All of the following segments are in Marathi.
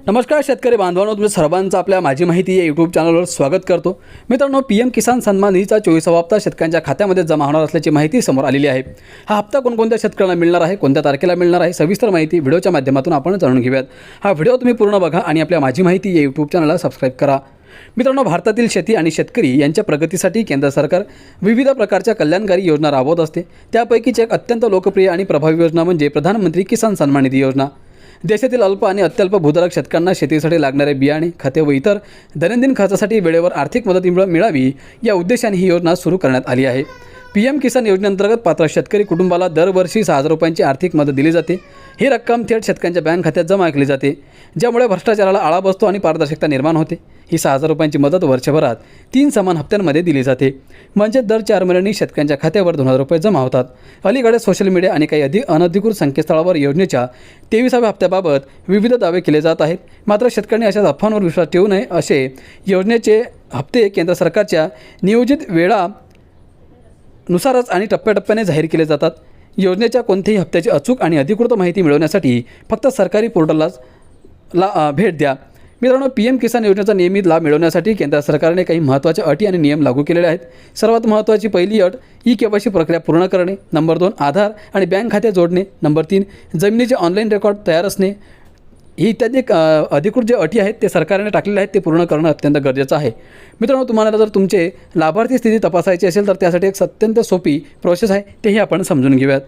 नमस्कार शेतकरी बांधवांनो, तुम्ही सर्वांचं आपल्या माझी माहिती या यूट्यूब चॅनलवर स्वागत करतो। मित्रांनो, पीएम किसान सन्मान निधीचा 24वा हप्ता शेतकऱ्यांच्या खात्यामध्ये जमा होणार असल्याची माहिती समोर आलेली आहे। हा हप्ता कोणकोणत्या शेतकऱ्यांना मिळणार आहे, कोणत्या तारखेला मिळणार आहे, सविस्तर माहिती व्हिडिओच्या माध्यमातून आपण जाणून घेऊयात। हा व्हिडिओ तुम्ही पूर्ण बघा आणि आपल्या माझी माहिती या यूट्यूब चॅनलला सबस्क्राइब करा। मित्रांनो, भारतातील शेती आणि शेतकरी यांच्या प्रगतीसाठी केंद्र सरकार विविध प्रकारच्या कल्याणकारी योजना राबवत असते। त्यापैकीच एक अत्यंत लोकप्रिय आणि प्रभावी योजना म्हणजे प्रधानमंत्री किसान सन्मान निधी योजना। देशातील अल्प आणि अत्यल्प भूधारक शेतकऱ्यांना शेतीसाठी लागणारे बियाणे, खते व इतर दैनंदिन खर्चासाठी वेळेवर आर्थिक मदत मिळावी या उद्देशाने ही योजना सुरू करण्यात आली आहे। पीएम किसान योजनेअंतर्गत पात्र शेतकरी कुटुंबाला दरवर्षी 6,000 रुपयांची आर्थिक मदत दिली जाते। ही रक्कम थेट शेतकऱ्यांच्या बँक खात्यात जमा केली जाते, ज्यामुळे भ्रष्टाचाराला आळा बसतो आणि पारदर्शकता निर्माण होते। ही 6,000 रुपयांची मदत वर्षभरात 3 समान हप्त्यांमध्ये दिली जाते, म्हणजे दर 4 महिन्यांनी शेतकऱ्यांच्या खात्यावर 2,000 रुपये जमा होतात। अलीकडे सोशल मीडिया आणि काही अनधिकृत संकेतस्थळावर योजनेच्या 23व्या हप्त्याबाबत विविध दावे केले जात आहेत। मात्र शेतकऱ्यांनी अशा अफवांवर विश्वास ठेवू नये। असे योजनेचे हप्ते केंद्र सरकारच्या नियोजित वेळानुसारच आणि टप्प्याटप्प्याने जाहीर केले जातात। योजनेच्या कोणत्याही हप्त्याची अचूक आणि अधिकृत माहिती मिळवण्यासाठी फक्त सरकारी पोर्टलला भेट द्या। मित्रांनो, पीएम किसान योजनेचा नियमित लाभ मिळवण्यासाठी केंद्र सरकारने काही महत्त्वाच्या अटी आणि नियम लागू केलेले आहेत। सर्वात महत्त्वाची पहिली अट ई-केवायसी प्रक्रिया पूर्ण करणे। नंबर 2 आधार आणि बँक खाते जोडणे। नंबर 3 जमिनीचे ऑनलाईन रेकॉर्ड तयार असणे। ही इत्यादी अधिकृत जे अटी आहेत ते सरकारने टाकलेले आहेत, ते पूर्ण करणं अत्यंत गरजेचं आहे। मित्रांनो, तुम्हाला जर तुमचे लाभार्थी स्थिती तपासायची असेल तर त्यासाठी एक अत्यंत सोपी प्रोसेस आहे, तेही आपण समजून घेऊयात।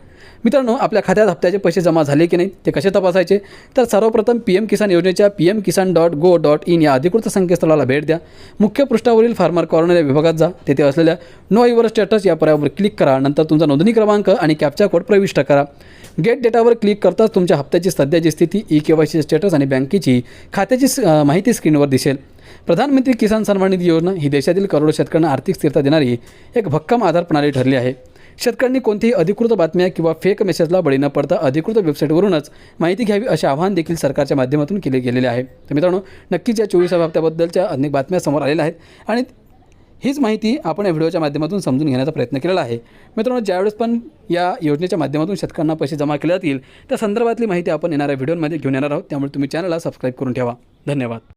मित्रांनो, आपल्या खात्यात हप्त्याचे पैसे जमा झाले की नाही ते कसे तपासायचे, तर सर्वप्रथम पीएम किसान योजनेच्या pmkisan.go.in या अधिकृत संकेतस्थळाला भेट द्या। मुख्य पृष्ठावरील फार्मर कॉर्नर या विभागात जा। तेथे असलेल्या नो युअर स्टेटस या पर्यायावर क्लिक करा। नंतर तुमचा नोंदणी क्रमांक आणि कॅप्चा कोड प्रविष्ट करा। गेट डेटावर क्लिक करताच तुमच्या हप्त्याची सध्याची स्थिती, ई-केवायसी स्टेटस आणि बँकेची खात्याची माहिती स्क्रीनवर दिसेल। प्रधानमंत्री किसान सन्मान निधी योजना ही देशातील करोडो शेतकऱ्यांना आर्थिक स्थिरता देणारी एक भक्कम आधार प्रणाली ठरली आहे। शेतकऱ्यांनी कोणतीही अधिकृत बातम्या किंवा फेक मेसेजला बळी न पडता अधिकृत वेबसाईटवरूनच माहिती घ्यावी असे आवाहन देखील सरकारच्या माध्यमातून केले गेलेले आहे। तर मित्रांनो, नक्कीच या 24व्या हप्त्याबद्दलच्या अनेक बातम्या समोर आलेल्या आहेत आणि हीच माहिती आपण या व्हिडिओच्या माध्यमातून समजून घेण्याचा प्रयत्न केलेला आहे। मित्रांनो, ज्यावेळेस पण या योजनेच्या माध्यमातून शेतकऱ्यांना पैसे जमा केले जातील त्या संदर्भातली माहिती आपण येणाऱ्या व्हिडिओमध्ये घेऊन येणार आहोत, त्यामुळे तुम्ही चॅनलला सबस्क्राईब करून ठेवा। धन्यवाद।